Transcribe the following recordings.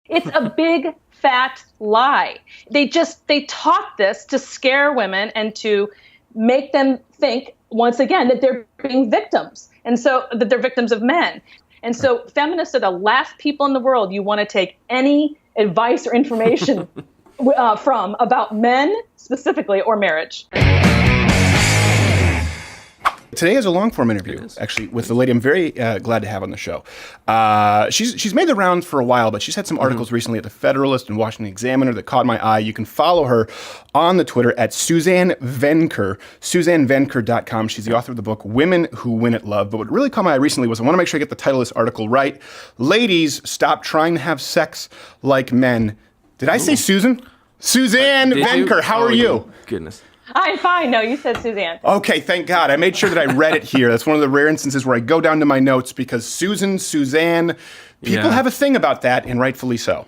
It's a big, fat lie. They taught this to scare women and to make them think, once again, that they're being victims, and so that they're victims of men. And so feminists are the last people in the world you want to take any advice or information from about men specifically or marriage. Today is a long-form interview, actually, with the lady I'm very glad to have on the show. She's made the rounds for a while, but she's had some articles recently at The Federalist and Washington Examiner that caught my eye. You can follow her on the Twitter at Suzanne Venker, SuzanneVenker.com. She's the author of the book Women Who Win at Love. But what really caught my eye recently was I want to make sure I get the title of this article right. Ladies, stop trying to have sex like men. Did I say Susan? Suzanne Venker, how are you? Goodness. I'm fine. No, you said Suzanne. Okay, thank God. I made sure that I read it here. That's one of the rare instances where I go down to my notes because Suzanne, people have a thing about that, and rightfully so.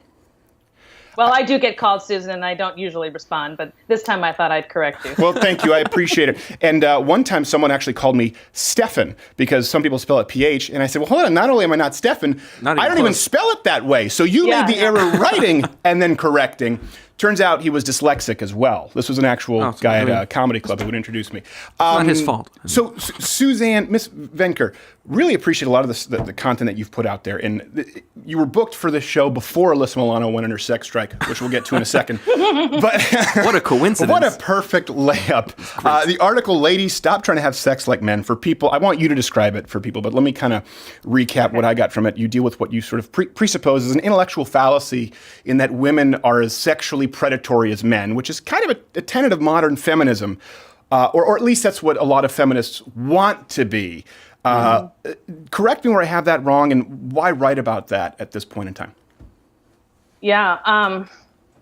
Well, I do get called Susan, and I don't usually respond, but this time I thought I'd correct you. Well, thank you. I appreciate it. And one time someone actually called me Stefan because some people spell it PH, and I said, well, hold on, not only am I not Stefan, I don't even spell it that way. So you made the error writing and then correcting. Turns out he was dyslexic as well. This was an actual guy at a comedy club who would introduce me. Not his fault. So, Suzanne, Miss Venker, really appreciate a lot of the content that you've put out there. And you were booked for this show before Alyssa Milano went on her sex strike, which we'll get to in a second. But what a coincidence. What a perfect layup. The article, Ladies, Stop Trying to Have Sex Like Men. For people, I want you to describe it for people, but let me kind of recap what I got from it. You deal with what you sort of presuppose as an intellectual fallacy in that women are as sexually predatory as men, which is kind of a tenet of modern feminism, or at least that's what a lot of feminists want to be. Correct me where I have that wrong, and why write about that at this point in time? Yeah,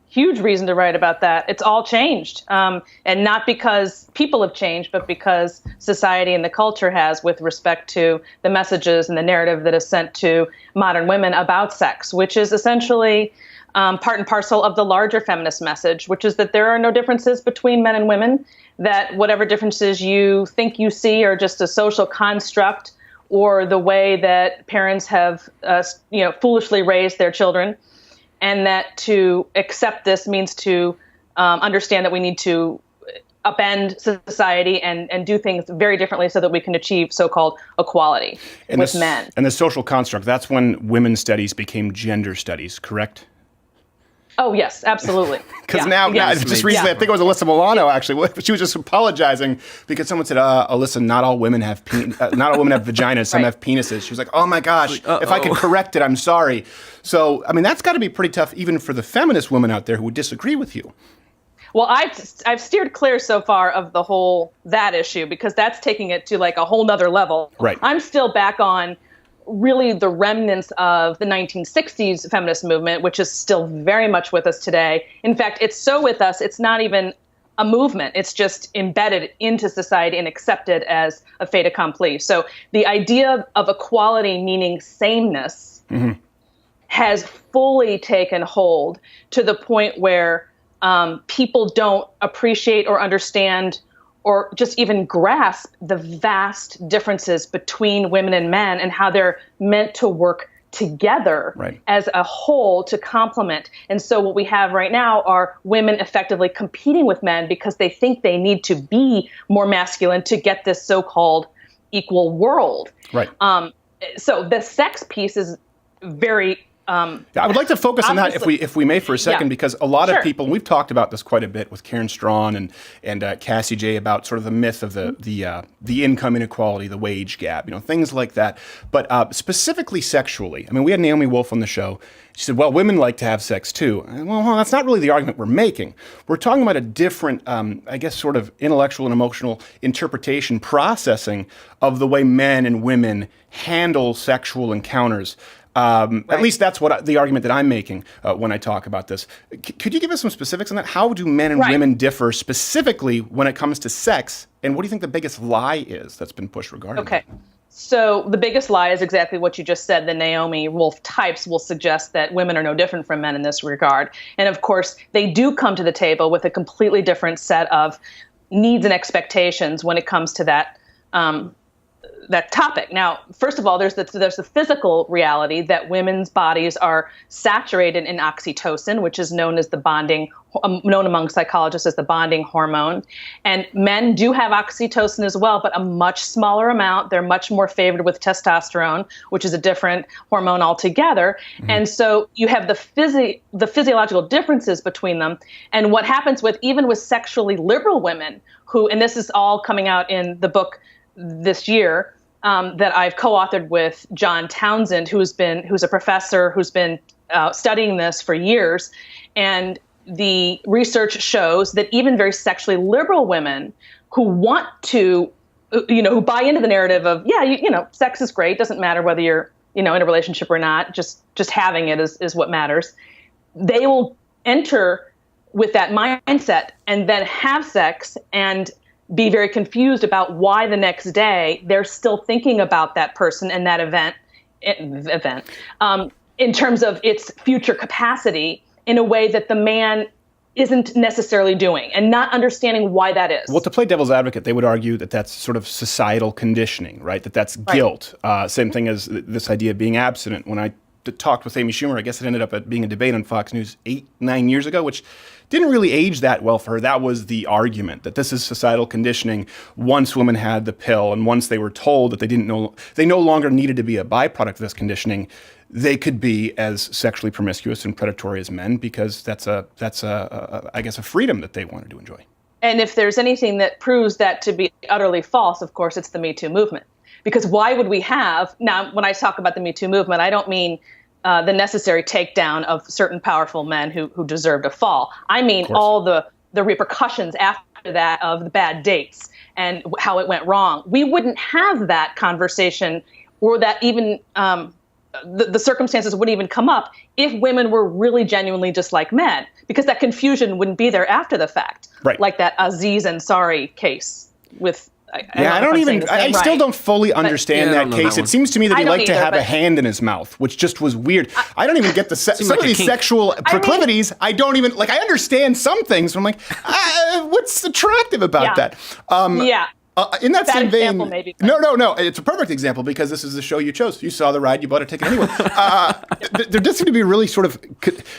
huge reason to write about that. It's all changed, and not because people have changed, but because society and the culture has with respect to the messages and the narrative that is sent to modern women about sex, which is essentially part and parcel of the larger feminist message, which is that there are no differences between men and women, that whatever differences you think you see are just a social construct or the way that parents have foolishly raised their children, and that to accept this means to understand that we need to upend society and do things very differently so that we can achieve so-called equality with men. And the social construct, that's when women's studies became gender studies, correct? Oh, yes, absolutely. Because now, just recently, I think it was Alyssa Milano, actually, she was just apologizing because someone said, Alyssa, not all women have vaginas, some have penises. She was like, oh my gosh, if I could correct it, I'm sorry. So, I mean, that's got to be pretty tough even for the feminist women out there who would disagree with you. Well, I've steered clear so far of that issue because that's taking it to like a whole nother level. Right. I'm still back on really the remnants of the 1960s feminist movement, which is still very much with us today. In fact, it's so with us, it's not even a movement. It's just embedded into society and accepted as a fait accompli. So the idea of equality meaning sameness has fully taken hold to the point where people don't appreciate or understand or just even grasp the vast differences between women and men and how they're meant to work together as a whole to complement. And so what we have right now are women effectively competing with men because they think they need to be more masculine to get this so-called equal world. Right. So the sex piece is very I would like to focus on that if we may for a second, because a lot of people, and we've talked about this quite a bit with Karen Strawn and Cassie J about sort of the myth of the income inequality, the wage gap, things like that. But specifically sexually, I mean, we had Naomi Wolf on the show. She said, well, women like to have sex too. Well, that's not really the argument we're making. We're talking about a different, I guess, sort of intellectual and emotional interpretation, processing of the way men and women handle sexual encounters. At least that's what the argument that I'm making when I talk about this. Could you give us some specifics on that? How do men and women differ specifically when it comes to sex? And what do you think the biggest lie is that's been pushed regarding that? So the biggest lie is exactly what you just said. The Naomi Wolf types will suggest that women are no different from men in this regard. And of course, they do come to the table with a completely different set of needs and expectations when it comes to that topic. Now, first of all, there's the physical reality that women's bodies are saturated in oxytocin, which is known among psychologists as the bonding hormone. And men do have oxytocin as well, but a much smaller amount. They're much more favored with testosterone, which is a different hormone altogether. Mm-hmm. And so you have the physiological differences between them. And what happens even with sexually liberal women who, and this is all coming out in the book this year, that I've co-authored with John Townsend, who's a professor who's been studying this for years. And the research shows that even very sexually liberal women who want to, who buy into the narrative of, sex is great, doesn't matter whether you're, in a relationship or not, just having it is what matters. They will enter with that mindset and then have sex and be very confused about why the next day they're still thinking about that person and that event in terms of its future capacity in a way that the man isn't necessarily doing, and not understanding why that is. Well, to play devil's advocate, they would argue that that's sort of societal conditioning, right? That's guilt. Right. Same thing as this idea of being abstinent. When I talked with Amy Schumer, I guess it ended up being a debate on Fox News 8-9 years ago, which didn't really age that well for her. That was the argument, that this is societal conditioning. Once women had the pill and once they were told that they no longer needed to be a byproduct of this conditioning, they could be as sexually promiscuous and predatory as men, because that's I guess a freedom that they wanted to enjoy. And if there's anything that proves that to be utterly false, of course, it's the Me Too movement. Because why would we have, now when I talk about the Me Too movement, I don't mean the necessary takedown of certain powerful men who deserved a fall. I mean all the repercussions after that of the bad dates and how it went wrong. We wouldn't have that conversation, or that even the circumstances wouldn't even come up if women were really genuinely just like men, because that confusion wouldn't be there after the fact. Right. Like that Aziz Ansari case with... I still don't fully understand that case. It seems to me that he liked to have a hand in his mouth, which just was weird. I don't even get some of these sexual proclivities. I don't even, I understand some things, but I'm like, what's attractive about that? In that same vein, no, it's a perfect example, because this is the show you chose. You saw the ride, you bought a ticket anyway. There does seem to be really sort of,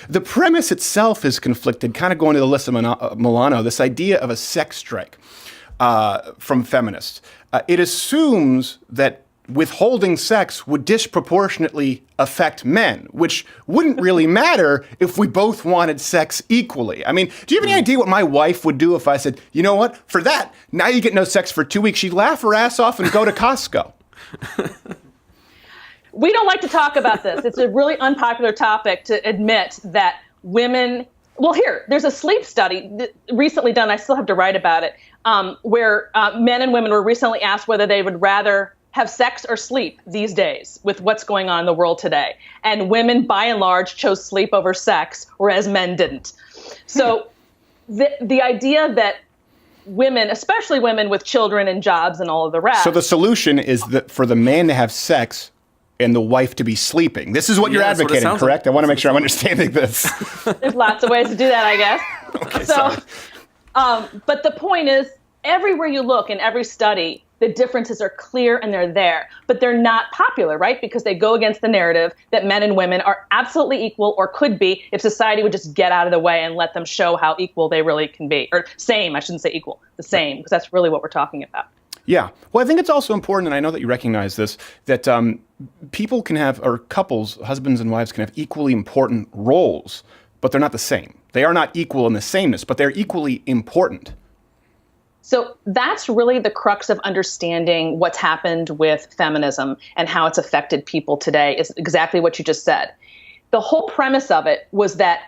the premise itself is conflicted, kind of going to the Alyssa Milano, this idea of a sex strike. From feminists. It assumes that withholding sex would disproportionately affect men, which wouldn't really matter if we both wanted sex equally. I mean, do you have any idea what my wife would do if I said, you know what, for that, now you get no sex for 2 weeks? She'd laugh her ass off and go to Costco. We don't like to talk about this. It's a really unpopular topic to admit that women... Well, there's a sleep study recently done, I still have to write about it, where men and women were recently asked whether they would rather have sex or sleep these days with what's going on in the world today. And women, by and large, chose sleep over sex, whereas men didn't. So the idea that women, especially women with children and jobs and all of the rest... So the solution is that for the man to have sex and the wife to be sleeping. This is what you're advocating, correct? I want to make sure I'm understanding this. There's lots of ways to do that, I guess. Okay, sorry. But the point is, everywhere you look in every study, the differences are clear and they're there, but they're not popular, right? Because they go against the narrative that men and women are absolutely equal, or could be, if society would just get out of the way and let them show how equal they really can be. Or same, I shouldn't say equal, the same, because that's really what we're talking about. Yeah. Well, I think it's also important, and I know that you recognize this, that people can have, or couples, husbands and wives, can have equally important roles, but they're not the same. They are not equal in the sameness, but they're equally important. So that's really the crux of understanding what's happened with feminism and how it's affected people today, is exactly what you just said. The whole premise of it was that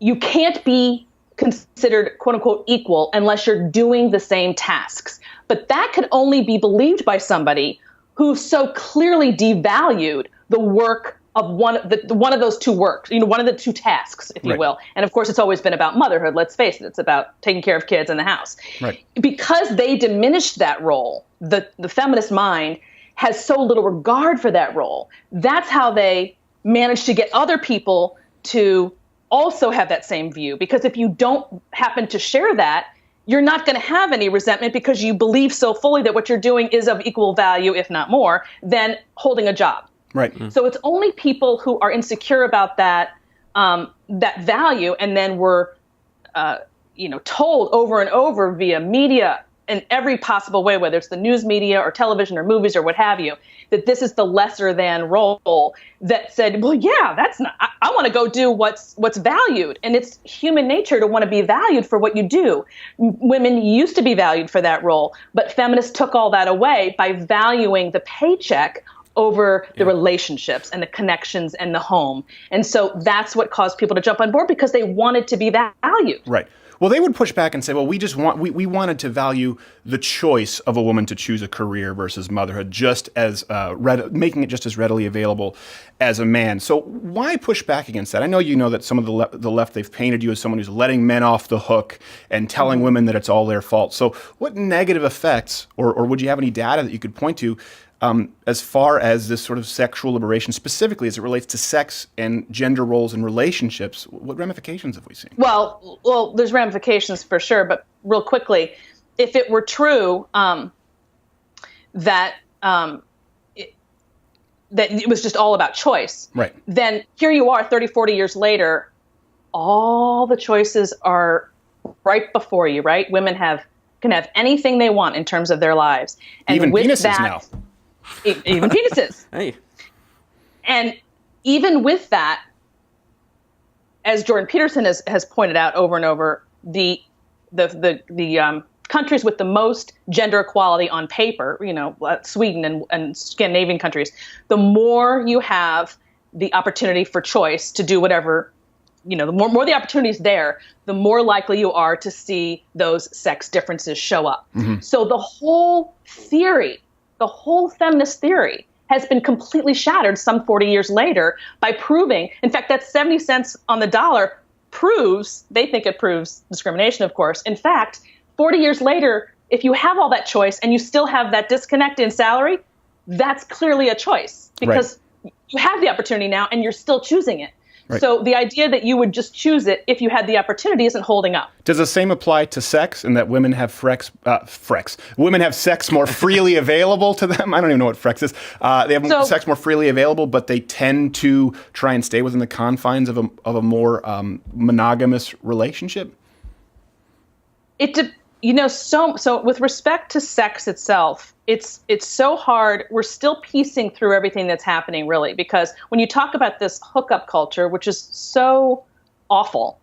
you can't be considered quote unquote equal unless you're doing the same tasks. But that could only be believed by somebody who so clearly devalued the work of one of those two works, one of the two tasks, if you will. And of course, it's always been about motherhood. Let's face it, it's about taking care of kids in the house. Right. Because they diminished that role, the feminist mind has so little regard for that role. That's how they managed to get other people to also have that same view. Because if you don't happen to share that, you're not going to have any resentment because you believe so fully that what you're doing is of equal value, if not more, than holding a job. Right. So it's only people who are insecure about that value, and then were told over and over via media in every possible way, whether it's the news media or television or movies or what have you, that this is the lesser than role, that said, well, yeah, that's not, I want to go do what's valued. And it's human nature to want to be valued for what you do. Women used to be valued for that role, but feminists took all that away by valuing the paycheck over the relationships and the connections and the home. And so that's what caused people to jump on board, because they wanted to be valued. Right. Well, they would push back and say, well, we wanted to value the choice of a woman to choose a career versus motherhood, just as making it just as readily available as a man. So why push back against that? I know you know that some of the left, they've painted you as someone who's letting men off the hook and telling women that it's all their fault. So what negative effects, or would you have any data that you could point to, as far as this sort of sexual liberation, specifically as it relates to sex and gender roles and relationships, what ramifications have we seen? Well, there's ramifications for sure, but real quickly, if it were true that it was just all about choice, right, then here you are 30, 40 years later, all the choices are right before you, right? Women can have anything they want in terms of their lives. And even with penises that, now. Even penises. Hey. And even with that, as Jordan Peterson has pointed out over and over, the countries with the most gender equality on paper, Sweden and Scandinavian countries, the more you have the opportunity for choice to do whatever, the more the opportunities there, the more likely you are to see those sex differences show up. Mm-hmm. So the whole feminist theory has been completely shattered some 40 years later by proving, in fact, that 70 cents on the dollar they think it proves discrimination, of course. In fact, 40 years later, if you have all that choice and you still have that disconnect in salary, that's clearly a choice, because you have the opportunity now and you're still choosing it. Right. So the idea that you would just choose it if you had the opportunity isn't holding up. Does the same apply to sex, in that women have women have sex more freely available to them? I don't even know what frex is. They have sex more freely available, but they tend to try and stay within the confines of a more monogamous relationship? So with respect to sex itself, it's so hard. We're still piecing through everything that's happening, really, because when you talk about this hookup culture, which is so awful,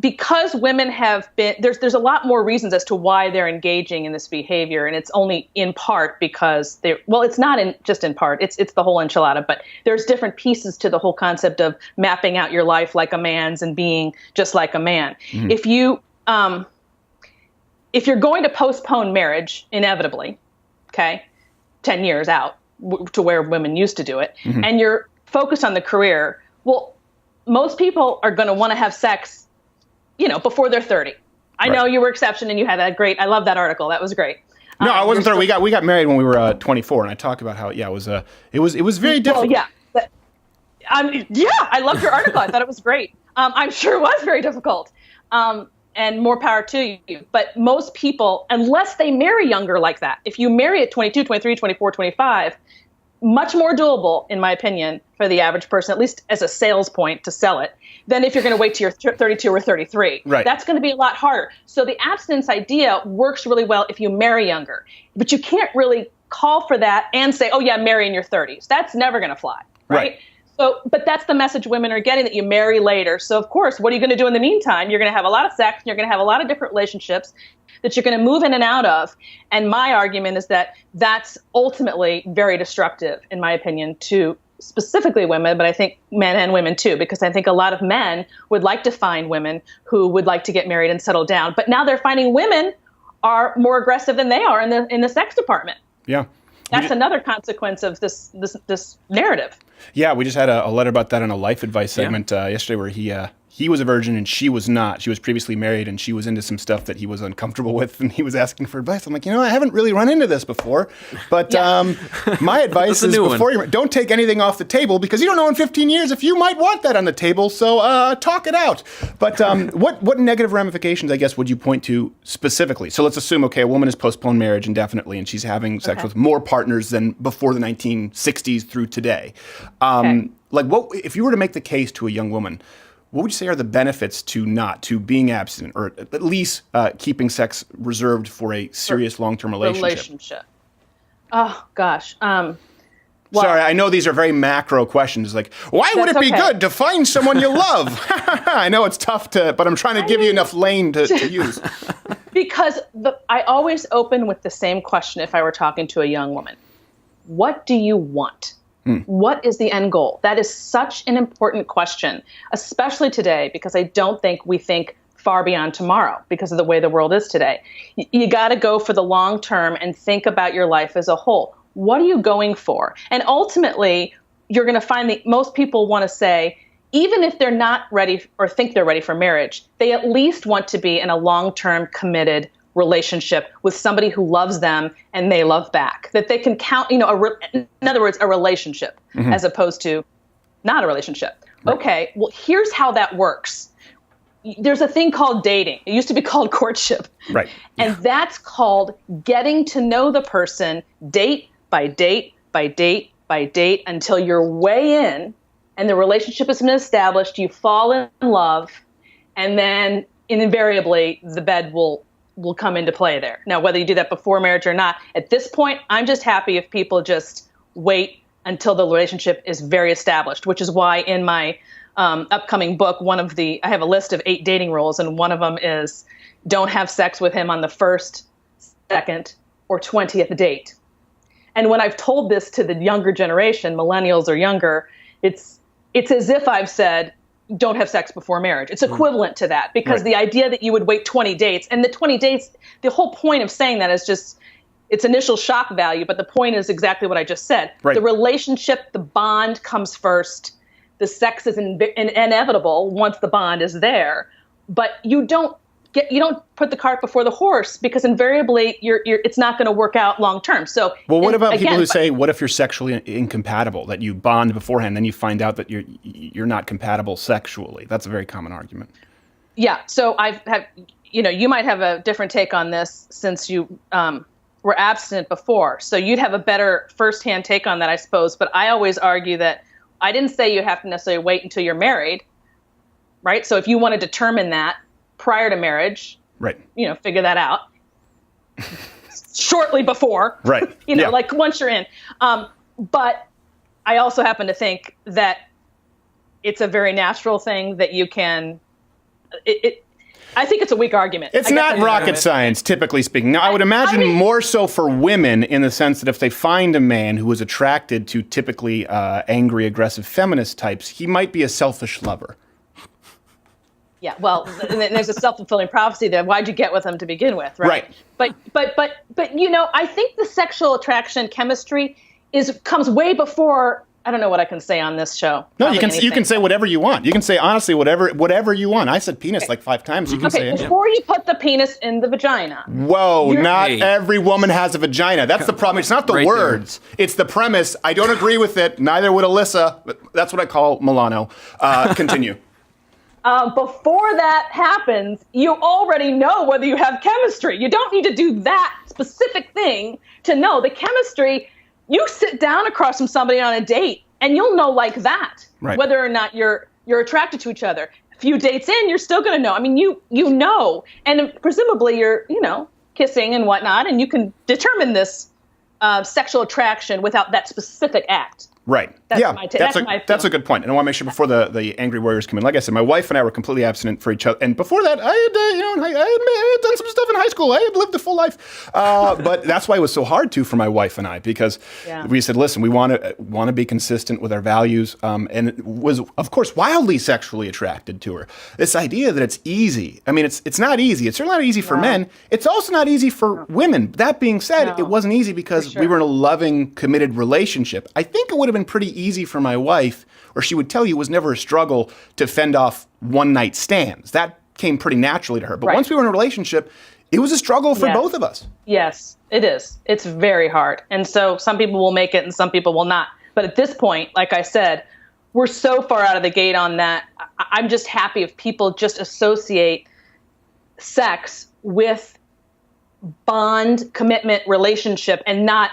because women have been, there's a lot more reasons as to why they're engaging in this behavior, and it's only in part because it's not just in part, it's the whole enchilada, but there's different pieces to the whole concept of mapping out your life like a man's and being just like a man. Mm-hmm. If you're going to postpone marriage inevitably, 10 years out to where women used to do it, mm-hmm. and you're focused on the career, well, most people are going to want to have sex before they're 30. I know you were exception and you had that great, I love that article. That was great. No, I wasn't 30. We got married when we were 24, and I talked about how, it was very difficult. Well, I loved your article. I thought it was great. I'm sure it was very difficult. And more power to you. But most people, unless they marry younger like that, if you marry at 22, 23, 24, 25, much more doable, in my opinion, for the average person, at least as a sales point to sell it, than if you're going to wait till you're 32 or 33. Right. That's going to be a lot harder. So the abstinence idea works really well if you marry younger. But you can't really call for that and say, oh, yeah, marry in your 30s. That's never going to fly, right? So, but that's the message women are getting, that you marry later. So, of course, what are you going to do in the meantime? You're going to have a lot of sex. And you're going to have a lot of different relationships that you're going to move in and out of. And my argument is that that's ultimately very destructive, in my opinion, to specifically women, but I think men and women too, because I think a lot of men would like to find women who would like to get married and settle down. But now they're finding women are more aggressive than they are in the sex department. Yeah. That's another consequence of this narrative. Yeah, we just had a letter about that in a life advice segment yesterday, where he was a virgin and she was not. She was previously married and she was into some stuff that he was uncomfortable with, and he was asking for advice. I'm like, I haven't really run into this before, but my advice is don't take anything off the table, because you don't know in 15 years if you might want that on the table. So talk it out. But what negative ramifications, I guess, would you point to specifically? So let's assume, okay, a woman has postponed marriage indefinitely and she's having sex with more partners than before the 1960s through today. Like, what if you were to make the case to a young woman? What would you say are the benefits to being abstinent, or at least keeping sex reserved for a serious long-term relationship? Oh, gosh. Well, sorry, I know these are very macro questions. Like, why would it be good to find someone you love? I know it's tough but I'm trying to give you enough lane to use. Because I always open with the same question if I were talking to a young woman. What do you want? What is the end goal? That is such an important question, especially today, because I don't think we think far beyond tomorrow because of the way the world is today. You got to go for the long term and think about your life as a whole. What are you going for? And ultimately, you're going to find that most people want to say, even if they're not ready or think they're ready for marriage, they at least want to be in a long-term committed relationship with somebody who loves them and they love back, that they can count, in other words, a relationship as opposed to not a relationship. Right. Okay, well, here's how that works. There's a thing called dating. It used to be called courtship. Right. And that's called getting to know the person date by date by date by date until you're way in and the relationship has been established, you fall in love, and then invariably the bed will come into play there. Now, whether you do that before marriage or not, at this point, I'm just happy if people just wait until the relationship is very established, which is why in my upcoming book, I have a list of 8 dating rules, and one of them is don't have sex with him on the first, second, or 20th date. And when I've told this to the younger generation, millennials or younger, it's as if I've said, don't have sex before marriage. It's equivalent to that, because the idea that you would wait 20 dates, and the 20 dates, the whole point of saying that is just, it's initial shock value, but the point is exactly what I just said. Right. The relationship, the bond comes first. The sex is inevitable once the bond is there, but you don't put the cart before the horse, because invariably it's not going to work out long term. So, well, what about people who say, what if you're sexually incompatible, that you bond beforehand, then you find out that you're not compatible sexually? That's a very common argument. Yeah. So you might have a different take on this since you were abstinent before. So you'd have a better firsthand take on that, I suppose. But I always argue that I didn't say you have to necessarily wait until you're married, right? So if you want to determine that prior to marriage, right? Figure that out shortly before, right? Like once you're in. But I also happen to think that it's a very natural thing that you can. I think it's a weak argument. It's not rocket science, typically speaking. Now, I would imagine more so for women, in the sense that if they find a man who is attracted to typically angry, aggressive feminist types, he might be a selfish lover. Yeah, well, there's a self-fulfilling prophecy there. Why'd you get with him to begin with, right? But I think the sexual attraction chemistry comes way before. I don't know what I can say on this show. No, you can say whatever you want. You can say honestly whatever you want. I said penis like 5 times. You can say it. Before you put the penis in the vagina. Whoa, not every woman has a vagina. That's the problem. It's not the words. It's the premise. I don't agree with it. Neither would Alyssa. That's what I call Milano. Continue. Before that happens, you already know whether you have chemistry. You don't need to do that specific thing to know the chemistry. You sit down across from somebody on a date, and you'll know like that, whether or not you're attracted to each other. A few dates in, you're still going to know. I mean, you know, and presumably you're kissing and whatnot, and you can determine this sexual attraction without that specific act. Right. That's a good point. And I want to make sure before the angry warriors come in. Like I said, my wife and I were completely abstinent for each other. And before that, I had done some stuff in high school. I had lived a full life. But that's why it was so hard for my wife and I, because we said, listen, we want to be consistent with our values. And was, of course, wildly sexually attracted to her. This idea that it's easy. I mean, it's not easy. It's certainly not easy for men. It's also not easy for women. That being said, it wasn't easy because we were in a loving, committed relationship. I think it would have been pretty easy for my wife, or she would tell you it was never a struggle to fend off one-night stands. That came pretty naturally to her. But once we were in a relationship, it was a struggle for both of us. Yes, it is. It's very hard. And so some people will make it and some people will not. But at this point, like I said, we're so far out of the gate on that. I'm just happy if people just associate sex with bond, commitment, relationship, and not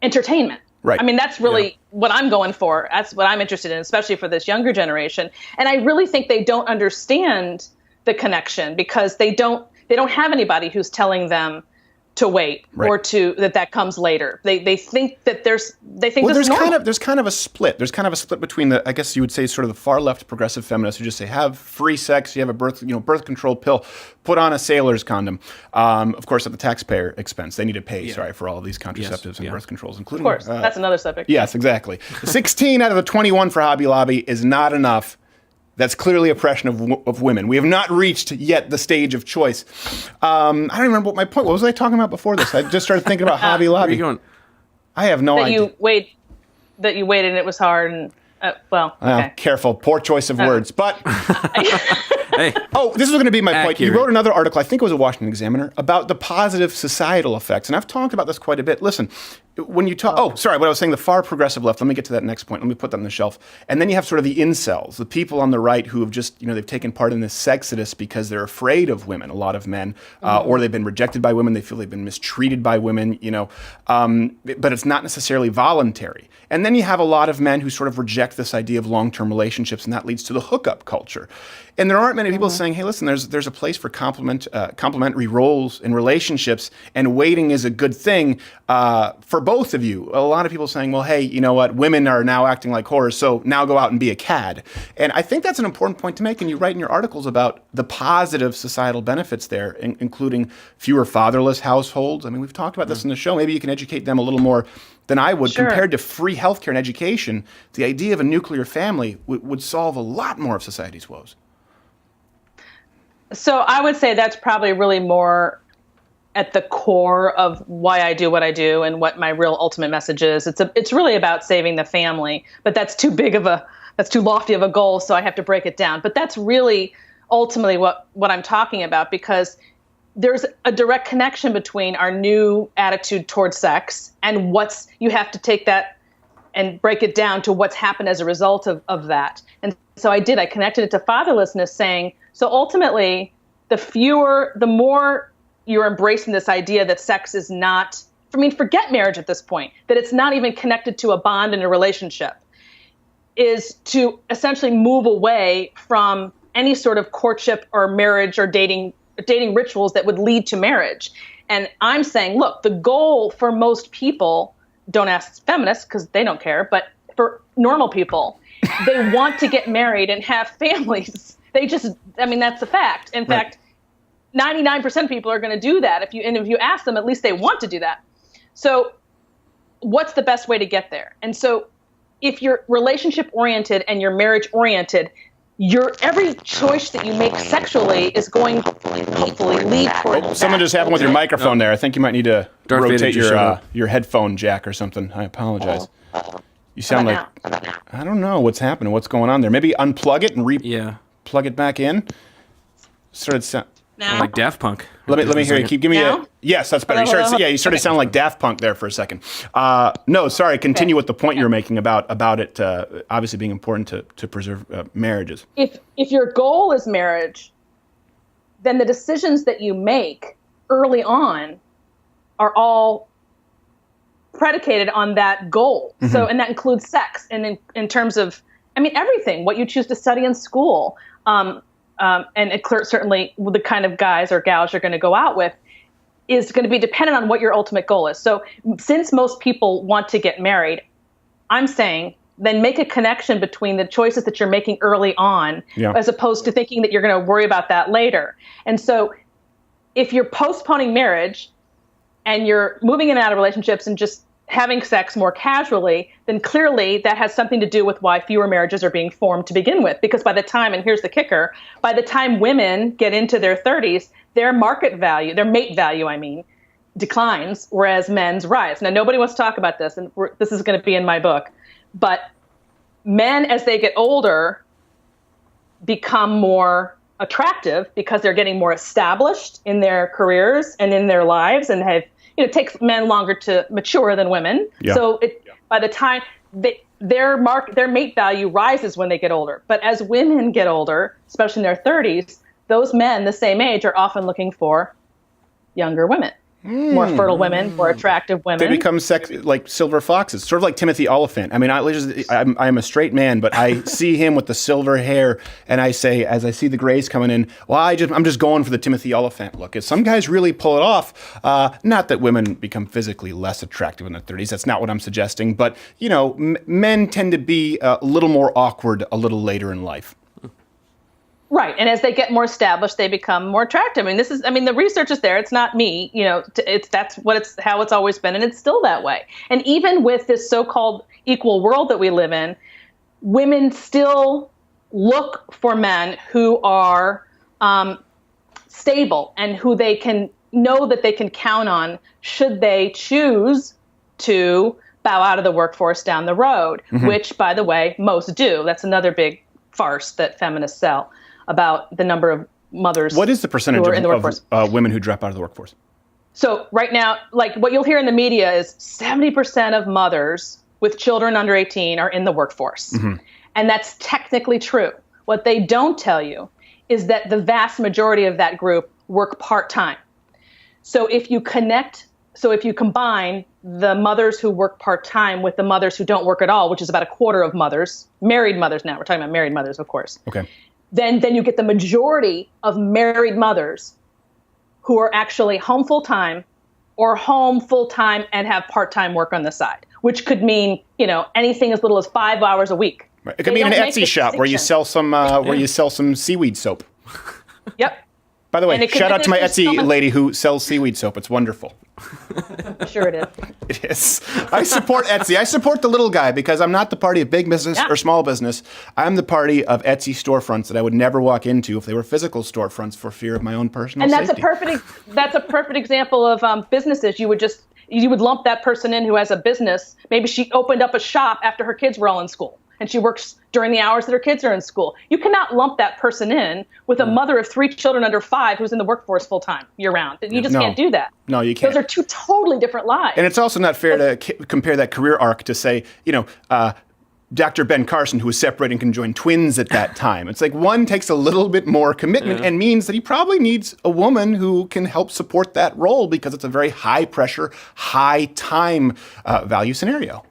entertainment. Right. I mean, that's really what I'm going for. That's what I'm interested in, especially for this younger generation. And I really think they don't understand the connection because they don't have anybody who's telling them to wait or that comes later. They think that there's kind of a split. There's kind of a split between I guess you would say sort of the far left progressive feminists who just say have free sex, you have a birth control pill, put on a sailor's condom. Of course, at the taxpayer expense, they need to pay for all of these contraceptives and birth controls, including. Of course, that's another subject. Yes, exactly. 16 out of the 21 for Hobby Lobby is not enough. That's clearly oppression of women. We have not reached yet the stage of choice. I don't even remember what my point was. What was I talking about before this? I just started thinking about Hobby Lobby. Where are you going? I have no idea. That you waited and it was hard and, okay. Careful. Poor choice of words. But, Hey. oh, this is going to be my point. You Accurate. wrote another article, I think it was a Washington Examiner, about the positive societal effects. And I've talked about this quite a bit. Listen, when you talk, what I was saying, the far progressive left, let me get to that next point. Let me put that on the shelf. And then you have sort of the incels, the people on the right who have just, they've taken part in this sexodus because they're afraid of women, a lot of men, or they've been rejected by women. They feel they've been mistreated by women, but it's not necessarily voluntary. And then you have a lot of men who sort of reject this idea of long-term relationships, and that leads to the hookup culture. And there aren't many people saying, hey, listen, there's a place for complementary roles in relationships, and waiting is a good thing for both of you. A lot of people saying, well, hey, you know what? Women are now acting like whores, so now go out and be a cad. And I think that's an important point to make, and you write in your articles about the positive societal benefits there, including fewer fatherless households. I mean, we've talked about this in the show. Maybe you can educate them a little more than I would. Sure. Compared to free healthcare and education, the idea of a nuclear family would solve a lot more of society's woes. So I would say that's probably really more at the core of why I do what I do and what my real ultimate message is. It's really about saving the family, but that's too lofty of a goal, so I have to break it down. But that's really ultimately what I'm talking about, because there's a direct connection between our new attitude towards sex and you have to take that and break it down to what's happened as a result of that. And so I connected it to fatherlessness, saying, so ultimately, the more you're embracing this idea that sex is not, forget marriage at this point, that it's not even connected to a bond in a relationship, is to essentially move away from any sort of courtship or marriage or dating rituals that would lead to marriage. And I'm saying, look, the goal for most people, don't ask feminists because they don't care, but for normal people, they want to get married and have families. That's a fact. In fact, 99% of people are going to do that. If you ask them, at least they want to do that. So what's the best way to get there? And so if you're relationship oriented and you're marriage oriented, every choice that you make sexually is going hopefully lead toward something just happened with your microphone there. I think you might need to Darth rotate Vader your headphone jack or something. I apologize. You sound like, I don't know what's happening. What's going on there? Maybe unplug it and plug it back in. now. Like Daft Punk. Let me hear you. Keep giving me yes, that's better. You started sounding like Daft Punk there for a second. No, sorry. Continue with the point you were making about it obviously being important to preserve marriages. If your goal is marriage, then the decisions that you make early on are all predicated on that goal. Mm-hmm. So, and that includes sex, and in terms of, everything, what you choose to study in school, and certainly the kind of guys or gals you're going to go out with is going to be dependent on what your ultimate goal is. So since most people want to get married, I'm saying then make a connection between the choices that you're making early on, as opposed to thinking that you're going to worry about that later. And so if you're postponing marriage and you're moving in and out of relationships and just having sex more casually, then clearly that has something to do with why fewer marriages are being formed to begin with. Because by the time, and here's the kicker, by the time women get into their 30s, their market value, their mate value, declines, whereas men's rise. Now, nobody wants to talk about this, and this is going to be in my book. But men, as they get older, become more attractive because they're getting more established in their careers and in their lives, and it takes men longer to mature than women. Yeah. So by the time their mate value rises when they get older. But as women get older, especially in their 30s, those men the same age are often looking for younger women. More fertile women, more attractive women. They become like silver foxes, sort of like Timothy Oliphant. I mean, I'm a straight man, but I see him with the silver hair, and I say, as I see the grays coming in, well, I'm just going for the Timothy Oliphant look. Some guys really pull it off. Not that women become physically less attractive in their 30s. That's not what I'm suggesting. But, men tend to be a little more awkward a little later in life. Right. And as they get more established, they become more attractive. The research is there. It's not me, how it's always been. And it's still that way. And even with this so-called equal world that we live in, women still look for men who are stable and who they can know that they can count on should they choose to bow out of the workforce down the road, which, by the way, most do. That's another big farce that feminists sell about the number of mothers. What is the percentage of women who drop out of the workforce? So right now, like what you'll hear in the media is 70% of mothers with children under 18 are in the workforce. And that's technically true. What they don't tell you is that the vast majority of that group work part-time. So if you combine the mothers who work part-time with the mothers who don't work at all, which is about a quarter of mothers, married mothers now, we're talking about married mothers, of course. Okay. Then you get the majority of married mothers who are actually home full-time or home full-time and have part-time work on the side, which could mean, anything as little as 5 hours a week. Right. It could be an Etsy shop where you sell some seaweed soap. Yep. By the way, shout out to my Etsy lady who sells seaweed soap. It's wonderful. Sure it is. It is. I support Etsy. I support the little guy because I'm not the party of big business or small business. I'm the party of Etsy storefronts that I would never walk into if they were physical storefronts for fear of my own personal safety. And that's a perfect example of businesses. You would lump that person in who has a business. Maybe she opened up a shop after her kids were all in school, and she works during the hours that her kids are in school. You cannot lump that person in with a mother of 3 children under 5 who's in the workforce full-time, year-round. You just can't do that. No, you can't. Those are 2 totally different lives. And it's also not fair to compare that career arc to say, Dr. Ben Carson, who was separated and conjoined twins at that time. It's like one takes a little bit more commitment and means that he probably needs a woman who can help support that role because it's a very high-pressure, high-time value scenario.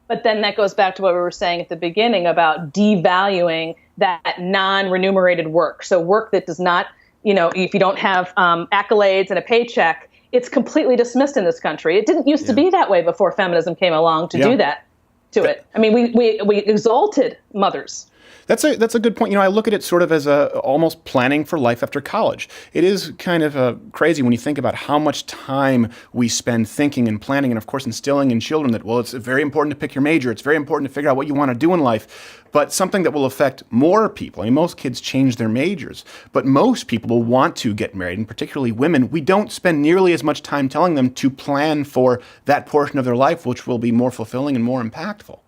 But then that goes back to what we were saying at the beginning about devaluing that non-remunerated work. So work that does not, if you don't have accolades and a paycheck, it's completely dismissed in this country. It didn't used to be that way before feminism came along to do that to it. I mean, we exalted mothers. That's a good point. I look at it sort of as almost planning for life after college. It is kind of crazy when you think about how much time we spend thinking and planning and, of course, instilling in children that, well, it's very important to pick your major. It's very important to figure out what you want to do in life. But something that will affect more people. I mean, most kids change their majors, but most people will want to get married, and particularly women. We don't spend nearly as much time telling them to plan for that portion of their life, which will be more fulfilling and more impactful.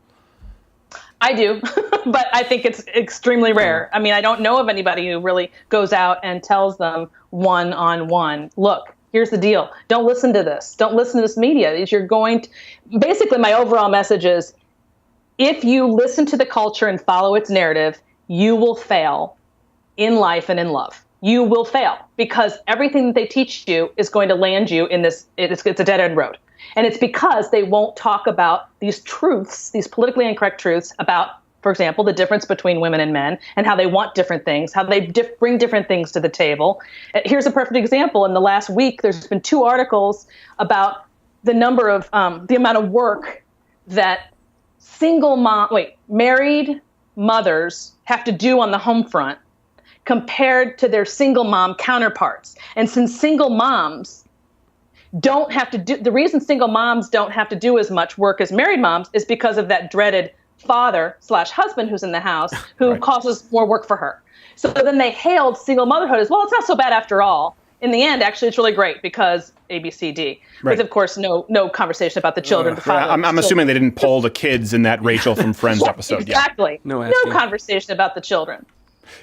I do, but I think it's extremely rare. I mean, I don't know of anybody who really goes out and tells them one-on-one, look, here's the deal. Don't listen to this. Don't listen to this media. Basically, my overall message is, if you listen to the culture and follow its narrative, you will fail in life and in love. You will fail because everything that they teach you is going to land you in this, it's a dead-end road. And it's because they won't talk about these truths, these politically incorrect truths about, for example, the difference between women and men and how they want different things, how they bring different things to the table. Here's a perfect example. In the last week, there's been 2 articles about the amount of work that married mothers have to do on the home front compared to their single mom counterparts. And since single moms don't have to do, the reason single moms don't have to do as much work as married moms is because of that dreaded father/husband who's in the house who causes more work for her. So then they hailed single motherhood as, well, it's not so bad after all. in the end, actually, it's really great because A, B, C, D. Right. With, of course, no conversation about the children. I'm assuming they didn't poll the kids in that Rachel from Friends yes, episode. Exactly. Yeah. No conversation about the children.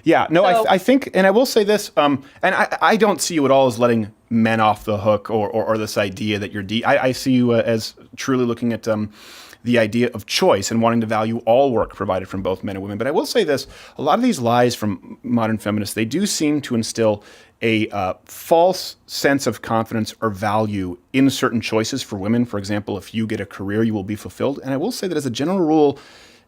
Yeah, no, So, I think, and I will say this, and I don't see you at all as letting men off the hook or this idea that you're I see you as truly looking at the idea of choice and wanting to value all work provided from both men and women. But I will say this, a lot of these lies from modern feminists, they do seem to instill a false sense of confidence or value in certain choices for women. For example, if you get a career, you will be fulfilled. And I will say that as a general rule,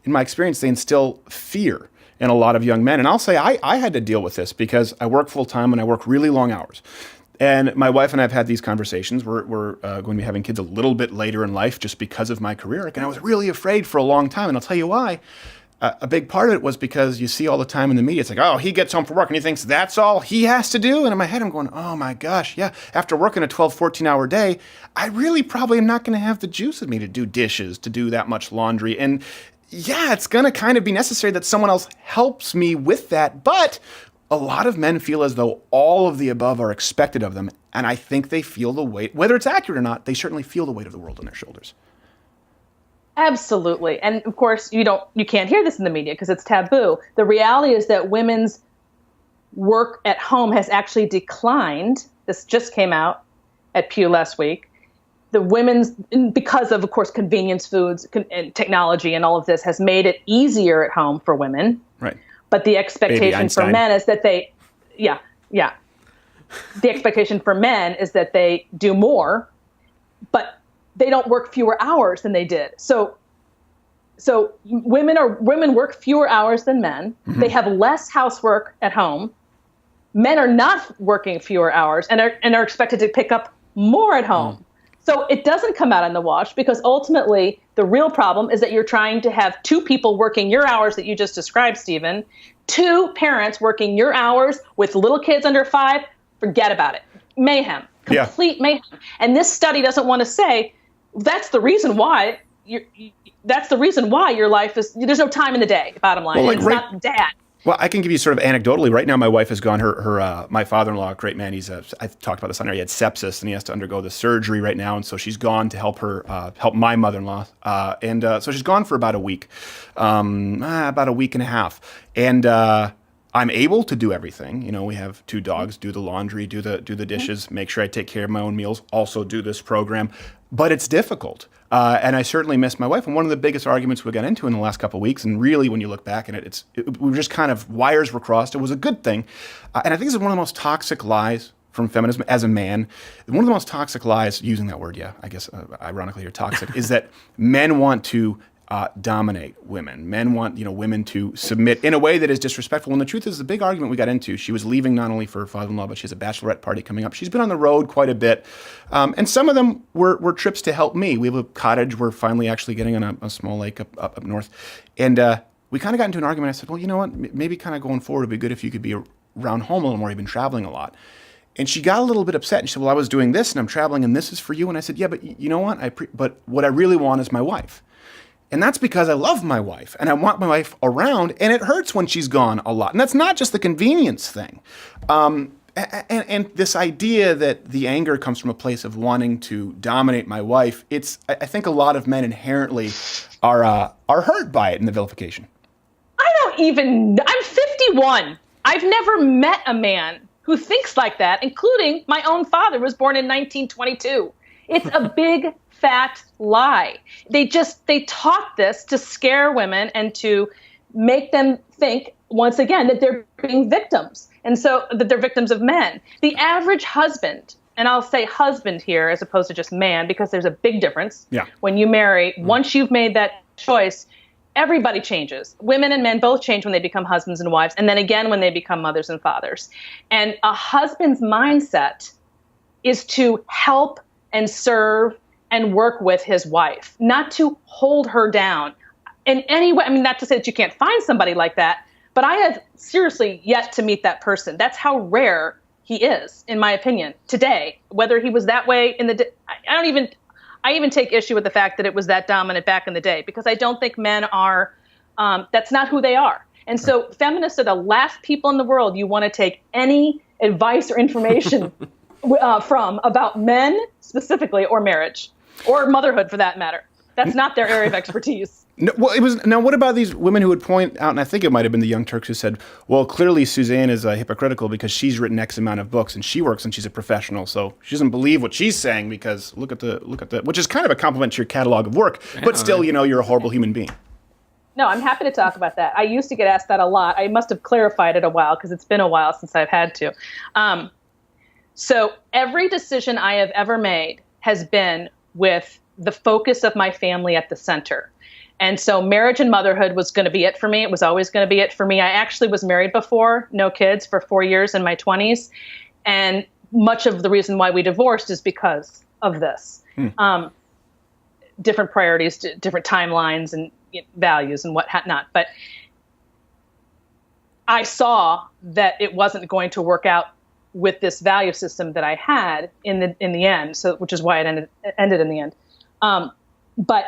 in my experience, they instill fear in a lot of young men. And I'll say I had to deal with this because I work full time and I work really long hours. And my wife and I have had these conversations. We're going to be having kids a little bit later in life just because of my career. And I was really afraid for a long time. And I'll tell you why. A big part of it was because you see all the time in the media, it's like, oh, he gets home from work and he thinks that's all he has to do. And in my head, I'm going, oh my gosh, yeah. After working a 12, 14-hour day, I really probably am not going to have the juice in me to do dishes, to do that much laundry. And yeah, it's going to kind of be necessary that someone else helps me with that. But a lot of men feel as though all of the above are expected of them. And I think they feel the weight, whether it's accurate or not, they certainly feel the weight of the world on their shoulders. Absolutely. And of course, you can't hear this in the media because it's taboo. The reality is that women's work at home has actually declined. This just came out at Pew last week. The women's, because of course, convenience foods and technology and all of this has made it easier at home for women. Right. But the expectation for men is that the expectation for men is that they do more, but they don't work fewer hours than they did. So women work fewer hours than men. Mm-hmm. They have less housework at home. Men are not working fewer hours and are expected to pick up more at home. Mm. So it doesn't come out in the wash because ultimately the real problem is that you're trying to have two people working your hours that you just described, Stephen, two parents working your hours with little kids under 5. Forget about it. Mayhem. Complete mayhem. And this study doesn't want to say that's the reason why your life is, there's no time in the day, bottom line. Well, it's not dad. Well, I can give you sort of anecdotally. Right now, my wife has gone. My father-in-law, great man. I've talked about this on there. He had sepsis, and he has to undergo the surgery right now. And so she's gone to help my mother-in-law. So she's gone for about a week, about a week and a half. And I'm able to do everything. You know, we have 2 dogs. Do the laundry, do the dishes, make sure I take care of my own meals. Also do this program, but it's difficult. And I certainly miss my wife. And one of the biggest arguments we got into in the last couple of weeks, and really when you look back at it, we were just kind of wires were crossed. It was a good thing. And I think this is one of the most toxic lies from feminism as a man. One of the most toxic lies, using that word, I guess ironically you're toxic, is that men want to dominate women. Men want, women to submit in a way that is disrespectful. When the truth is, the big argument we got into, she was leaving not only for her father-in-law, but she has a bachelorette party coming up. She's been on the road quite a bit. And some of them were trips to help me. We have a cottage. We're finally actually getting on a small lake up north. And we kind of got into an argument. I said, well, you know what? Maybe kind of going forward, it'd be good if you could be around home a little more. You've been traveling a lot. And she got a little bit upset. And she said, well, I was doing this and I'm traveling and this is for you. And I said, yeah, but you know what? But what I really want is my wife. And that's because I love my wife and I want my wife around, and it hurts when she's gone a lot. And that's not just the convenience thing. And this idea that the anger comes from a place of wanting to dominate my wife, I think a lot of men inherently are hurt by it in the vilification. I'm 51. I've never met a man who thinks like that, including my own father, who was born in 1922. It's a big fat lie. They taught this to scare women and to make them think, once again, that they're being victims. And so that they're victims of men. The average husband, and I'll say husband here as opposed to just man, because there's a big difference. Yeah. When you marry, once you've made that choice, everybody changes. Women and men both change when they become husbands and wives, and then again when they become mothers and fathers. And a husband's mindset is to help and serve and work with his wife, not to hold her down in any way. I mean, not to say that you can't find somebody like that, but I have seriously yet to meet that person. That's how rare he is, in my opinion, today. Whether he was that way I even take issue with the fact that it was that dominant back in the day, because I don't think men are, that's not who they are. And so feminists are the last people in the world you want to take any advice or information from about men specifically, or marriage, or motherhood for that matter. That's not their area of expertise. No, well, now, what about these women who would point out, and I think it might have been the Young Turks who said, well, clearly Suzanne is hypocritical because she's written X amount of books and she works and she's a professional, so she doesn't believe what she's saying because look at the, which is kind of a compliment to your catalog of work, but still, you're a horrible human being. No, I'm happy to talk about that. I used to get asked that a lot. I must have clarified it a while because it's been a while since I've had to. So every decision I have ever made has been with the focus of my family at the center. And so marriage and motherhood was going to be it for me. It was always going to be it for me. I actually was married before, no kids, for 4 years in my 20s. And much of the reason why we divorced is because of this. Different priorities, different timelines and values and what not. But I saw that it wasn't going to work out with this value system that I had in the end. So, which is why it ended in the end. But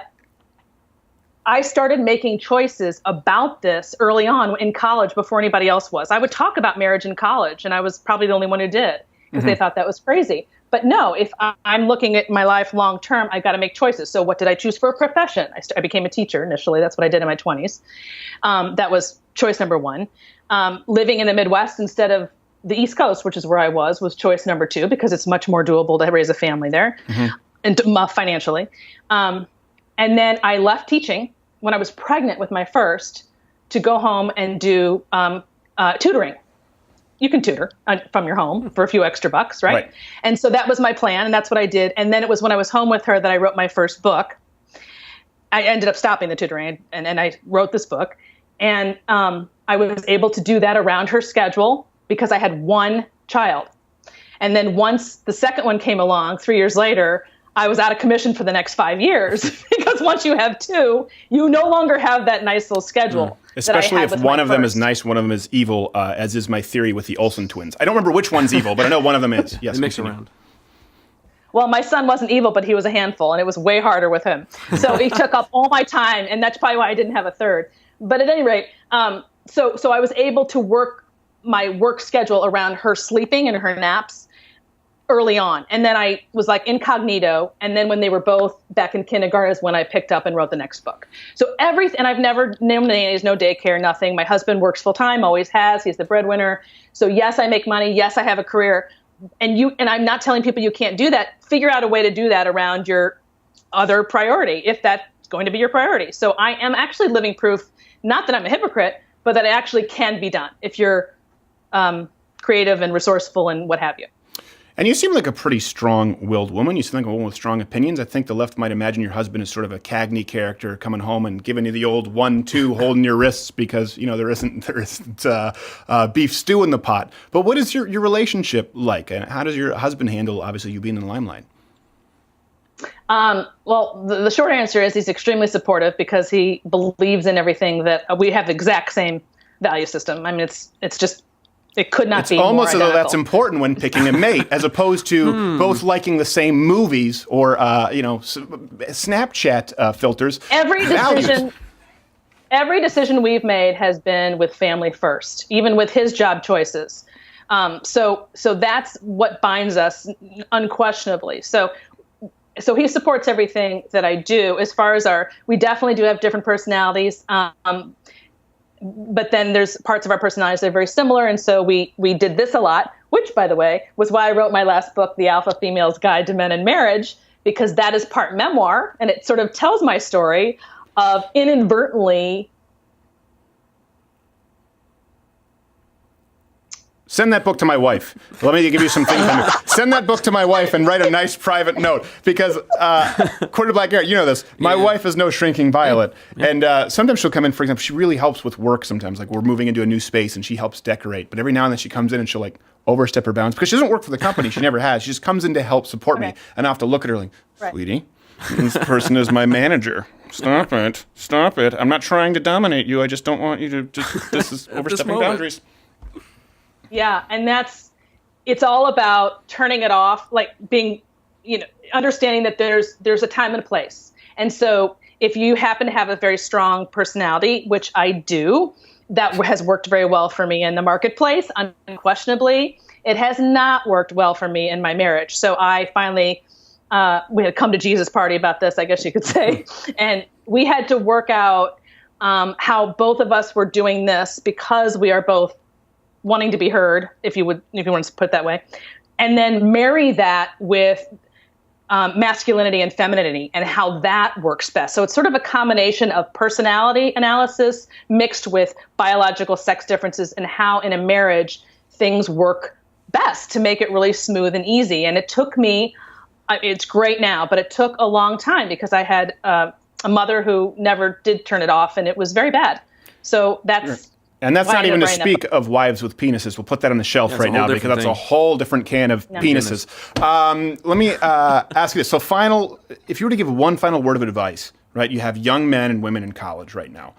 I started making choices about this early on in college before anybody else was. I would talk about marriage in college, and I was probably the only one who did because they thought that was crazy. But no, if I'm looking at my life long term, I've got to make choices. So what did I choose for a profession? I became a teacher initially. That's what I did in my 20s. That was choice number one. Living in the Midwest instead of the East Coast, which is where I was choice number two because it's much more doable to raise a family there and financially. And then I left teaching when I was pregnant with my first to go home and do tutoring. You can tutor from your home for a few extra bucks, right? And so that was my plan, and that's what I did. And then it was when I was home with her that I wrote my first book. I ended up stopping the tutoring, and I wrote this book. And I was able to do that around her schedule because I had one child. And then once the second one came along 3 years later, I was out of commission for the next 5 years because once you have two, you no longer have that nice little schedule. Especially if one of them is nice, one of them is evil, as is my theory with the Olsen twins. I don't remember which one's evil, but I know one of them is. Yes, mix around. Well, my son wasn't evil, but he was a handful, and it was way harder with him. So he took up all my time, and that's probably why I didn't have a third. But at any rate, so I was able to work my work schedule around her sleeping and her naps early on. And then I was like incognito. And then when they were both back in kindergarten is when I picked up and wrote the next book. So everything, and I've never, no nannies, no daycare, nothing. My husband works full time, always has. He's the breadwinner. So yes, I make money. Yes, I have a career. And I'm not telling people you can't do that. Figure out a way to do that around your other priority, if that's going to be your priority. So I am actually living proof, not that I'm a hypocrite, but that it actually can be done if you're creative and resourceful and what have you. And you seem like a pretty strong-willed woman. You seem like a woman with strong opinions. I think the left might imagine your husband is sort of a Cagney character coming home and giving you the old 1-2 holding your wrists because, there isn't beef stew in the pot. But what is your relationship like? And how does your husband handle, obviously, you being in the limelight? Well, the short answer is he's extremely supportive because he believes in everything that we have the exact same value system. I mean, it's just... It could not be more identical. It's almost as though that's important when picking a mate, as opposed to both liking the same movies or, Snapchat filters. Every decision we've made has been with family first, even with his job choices. So that's what binds us unquestionably. So he supports everything that I do. As far as we definitely do have different personalities. But then there's parts of our personalities that are very similar. And so we did this a lot, which, by the way, was why I wrote my last book, The Alpha Female's Guide to Men and Marriage, because that is part memoir. And it sort of tells my story of inadvertently. Send that book to my wife. Let me give you some things. Send that book to my wife and write a nice private note. Because, Quarter Black Garrett, you know this. My wife is no shrinking violet. Yeah. And sometimes she'll come in, for example, she really helps with work sometimes. Like we're moving into a new space and she helps decorate. But every now and then she comes in and she'll overstep her bounds. Because she doesn't work for the company. She never has. She just comes in to help support me. And I have to look at her like, sweetie, this person is my manager. Stop it. Stop it. I'm not trying to dominate you. I just don't want you to this is overstepping boundaries. Yeah, and it's all about turning it off, like being, understanding that there's a time and a place. And so if you happen to have a very strong personality, which I do, that has worked very well for me in the marketplace, unquestionably. It has not worked well for me in my marriage. So I finally, we had a come to Jesus party about this, I guess you could say. And we had to work out how both of us were doing this because we are both wanting to be heard, if you want to put it that way. And then marry that with masculinity and femininity and how that works best. So it's sort of a combination of personality analysis mixed with biological sex differences and how in a marriage things work best to make it really smooth and easy. And it took me, it's great now, but it took a long time because I had a mother who never did turn it off, and it was very bad. So that's... And that's not even to speak of wives with penises. We'll put that on the shelf right now because that's a whole different can of penises. Let me ask you this. So if you were to give one final word of advice, right? You have young men and women in college right now.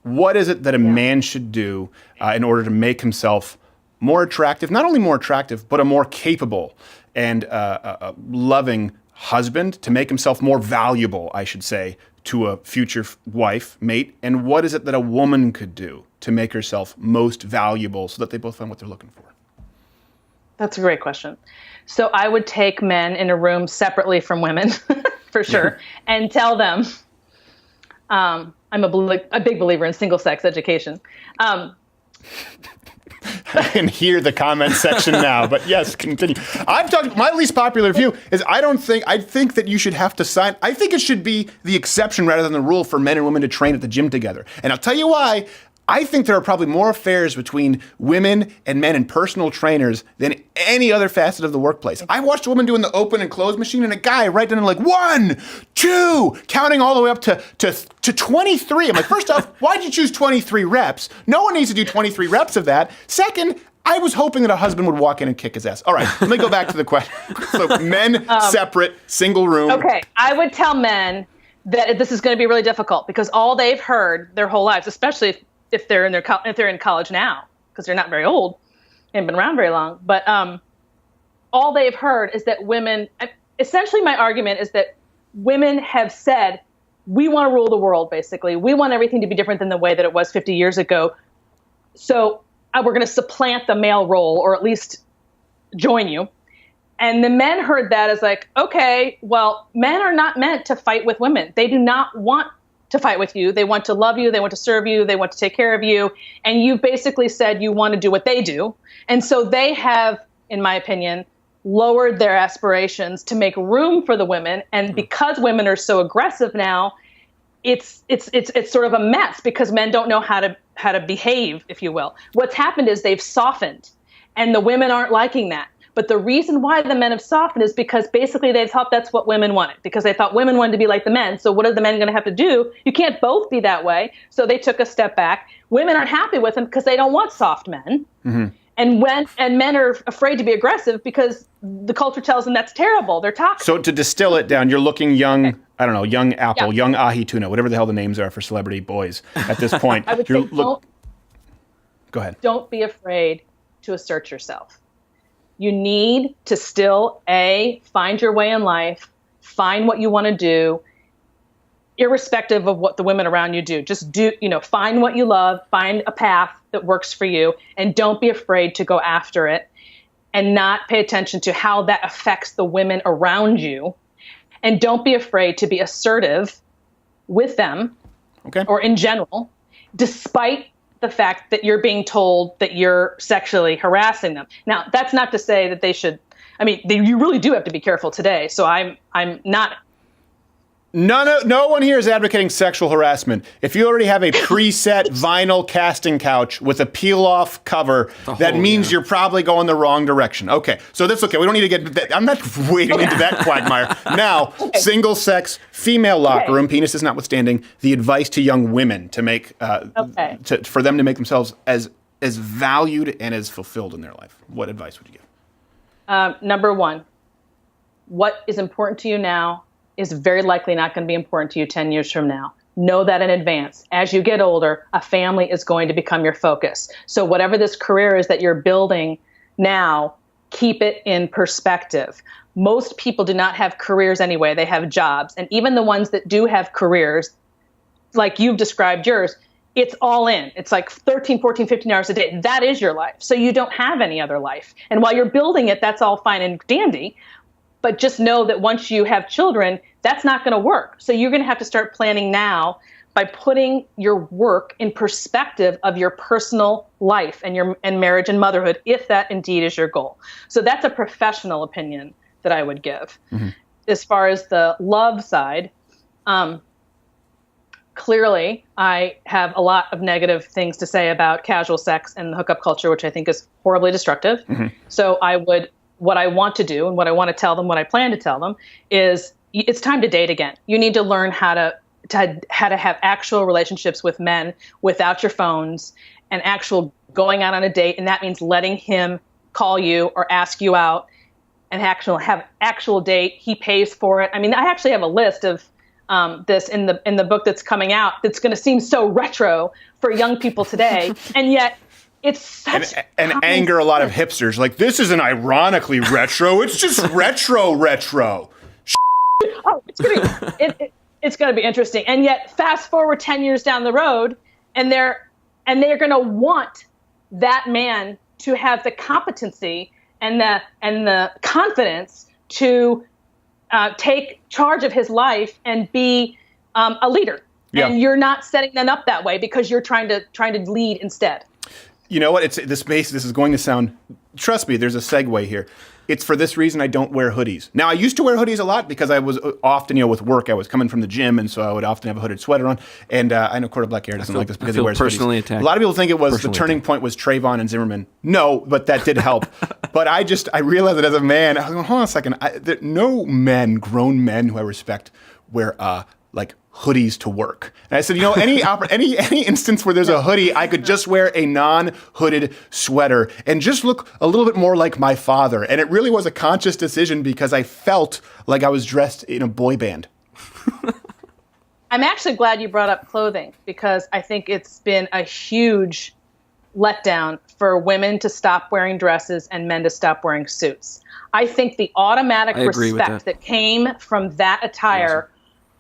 What is it that a man should do in order to make himself more attractive, not only more attractive, but a more capable and loving husband, to make himself more valuable, I should say, to a future wife, mate? And what is it that a woman could do to make herself most valuable so that they both find what they're looking for? That's a great question. So I would take men in a room separately from women, for sure, and tell them, I'm a big believer in single-sex education. I can hear the comment section now, but yes, continue. My least popular view is I think that you should have to sign. I think it should be the exception rather than the rule for men and women to train at the gym together. And I'll tell you why. I think there are probably more affairs between women and men and personal trainers than any other facet of the workplace. I watched a woman doing the open and close machine and a guy right down like 1, 2, counting all the way up to 23. I'm like, first off, why'd you choose 23 reps? No one needs to do 23 reps of that. Second, I was hoping that a husband would walk in and kick his ass. All right, let me go back to the question. So men, separate, single room. Okay, I would tell men that this is going to be really difficult because all they've heard their whole lives, especially if they're in college now, because they're not very old and been around very long. But all they've heard is that women, essentially my argument is that women have said, we want to rule the world, basically. We want everything to be different than the way that it was 50 years ago. So we're going to supplant the male role, or at least join you. And the men heard that as like, okay, well, men are not meant to fight with women. They do not want to fight with you. They want to love you. They want to serve you. They want to take care of you. And you basically said you want to do what they do. And so they have, in my opinion, lowered their aspirations to make room for the women. And because women are so aggressive now, it's sort of a mess because men don't know how to behave, if you will. What's happened is they've softened, and the women aren't liking that. But the reason why the men have softened is because basically they thought that's what women wanted, because they thought women wanted to be like the men. So what are the men going to have to do? You can't both be that way. So they took a step back. Women aren't happy with them because they don't want soft men. Mm-hmm. And men are afraid to be aggressive because the culture tells them that's terrible. They're toxic. So to distill it down, you're looking young, okay. I don't know, young Apple, young Ahi Tuna, whatever the hell the names are for celebrity boys at this point. I would say go ahead. Don't be afraid to assert yourself. You need to still, find your way in life, find what you want to do, irrespective of what the women around you do. Just find what you love, find a path that works for you, and don't be afraid to go after it and not pay attention to how that affects the women around you. And don't be afraid to be assertive with them or in general, despite the fact that you're being told that you're sexually harassing them. Now, that's not to say that they should, you really do have to be careful today. So I'm not. No one here is advocating sexual harassment. If you already have a preset vinyl casting couch with a peel-off cover, that means you're probably going the wrong direction. Okay, so that's okay. We don't need to get into that. I'm not wading into that quagmire. Now, single-sex, female locker room, penises notwithstanding, the advice to young women to make, for them to make themselves as valued and as fulfilled in their life. What advice would you give? Number one, what is important to you now is very likely not going to be important to you 10 years from now. Know that in advance. As you get older, a family is going to become your focus. So whatever this career is that you're building now, keep it in perspective. Most people do not have careers anyway. They have jobs. And even the ones that do have careers, like you've described yours, it's all in. It's like 13, 14, 15 hours a day. That is your life. So you don't have any other life. And while you're building it, that's all fine and dandy. But just know that once you have children, that's not going to work. So you're going to have to start planning now by putting your work in perspective of your personal life and marriage and motherhood, if that indeed is your goal. So that's a professional opinion that I would give. Mm-hmm. As far as the love side, clearly, I have a lot of negative things to say about casual sex and the hookup culture, which I think is horribly destructive. Mm-hmm. So what I want to do and what I want to tell them, what I plan to tell them is it's time to date again. You need to learn how to have actual relationships with men without your phones and actual going out on a date. And that means letting him call you or ask you out and have actual date. He pays for it. I mean, I actually have a list of this in the book that's coming out that's going to seem so retro for young people today. And yet it's such and anger a lot of hipsters. Like, this isn't ironically retro. It's just retro. Oh, it's going to be interesting. And yet fast forward 10 years down the road and they're going to want that man to have the competency and the confidence to take charge of his life and be a leader. Yeah. And you're not setting them up that way because you're trying to lead instead. You know what? This is going to sound, trust me, there's a segue here. It's for this reason I don't wear hoodies. Now, I used to wear hoodies a lot because I was often, with work, I was coming from the gym, and so I would often have a hooded sweater on. And I know Quarter Black Hair doesn't like this because he wears personally hoodies. Attacked. A lot of people think it was the turning point was Trayvon and Zimmerman. No, but that did help. But I realized that as a man, I was going, hold on a second. No men, grown men who I respect, wear like hoodies to work. And I said, any instance where there's a hoodie, I could just wear a non-hooded sweater and just look a little bit more like my father. And it really was a conscious decision because I felt like I was dressed in a boy band. I'm actually glad you brought up clothing because I think it's been a huge letdown for women to stop wearing dresses and men to stop wearing suits. I think the automatic respect that came from that attire,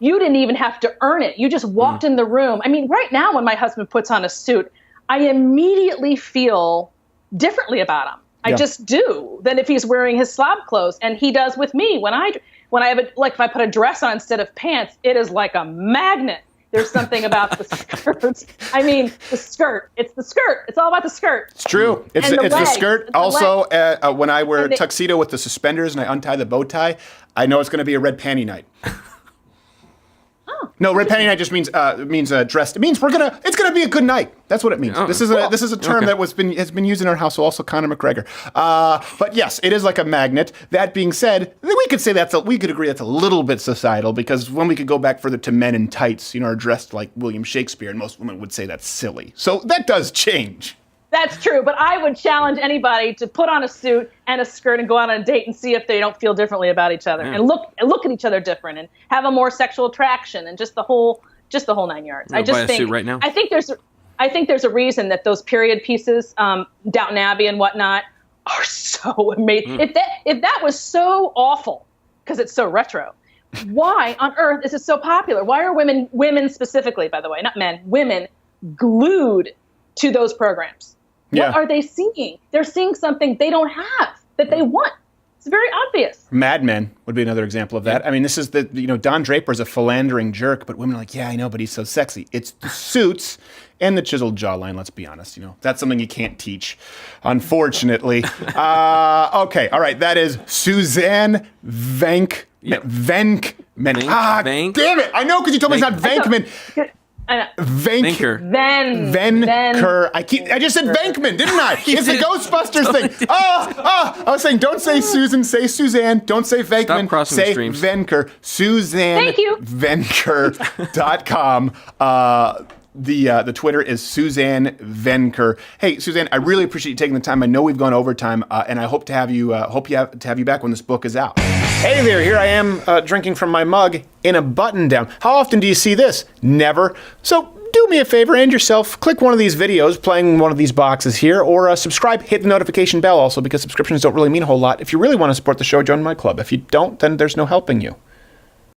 you didn't even have to earn it. You just walked in the room. I mean, right now when my husband puts on a suit, I immediately feel differently about him. I just do than if he's wearing his slob clothes. And he does with me. When I have if I put a dress on instead of pants, it is like a magnet. There's something about the skirt. I mean, the skirt. It's the skirt. It's all about the skirt. It's true. It's the skirt. Also, when I wear a tuxedo with the suspenders and I untie the bow tie, I know it's going to be a red panty night. No, red panty night just means dressed. It means it's gonna be a good night. That's what it means. This is a term that has been used in our household. Also, Conor McGregor. But yes, it is like a magnet. That being said, we could say we could agree that's a little bit societal because when we could go back further to men in tights, are dressed like William Shakespeare, and most women would say that's silly. So that does change. That's true, but I would challenge anybody to put on a suit and a skirt and go out on a date and see if they don't feel differently about each other and look at each other different and have a more sexual attraction and just the whole 9 yards. I just think right now. I think there's a reason that those period pieces, Downton Abbey and whatnot, are so amazing. If that was so awful because it's so retro, why on earth is it so popular? Why are women specifically, by the way, not men, women glued to those programs? What are they seeing? They're seeing something they don't have that they want. It's very obvious. Mad Men would be another example of that. I mean, this is Don Draper's a philandering jerk, but women are like, yeah, I know, but he's so sexy. It's the suits and the chiseled jawline, let's be honest. That's something you can't teach, unfortunately. Okay, all right, that is Suzanne Venkman. Damn it, I know because you told me it's not Venkman. Venker. Venker. I just said Venkman, didn't I? It's the Ghostbusters thing. I was saying, don't say Susan, say Suzanne. Don't say Venkman, say Venker. Suzanne. Thank you. Venker.com. The Twitter is Suzanne Venker. Hey, Suzanne, I really appreciate you taking the time. I know we've gone overtime, and I hope to have you back when this book is out. Hey there, here I am drinking from my mug in a button down. How often do you see this? Never. So do me a favor and yourself, click one of these videos playing one of these boxes here, or subscribe, hit the notification bell also, because subscriptions don't really mean a whole lot. If you really want to support the show, join my club. If you don't, then there's no helping you.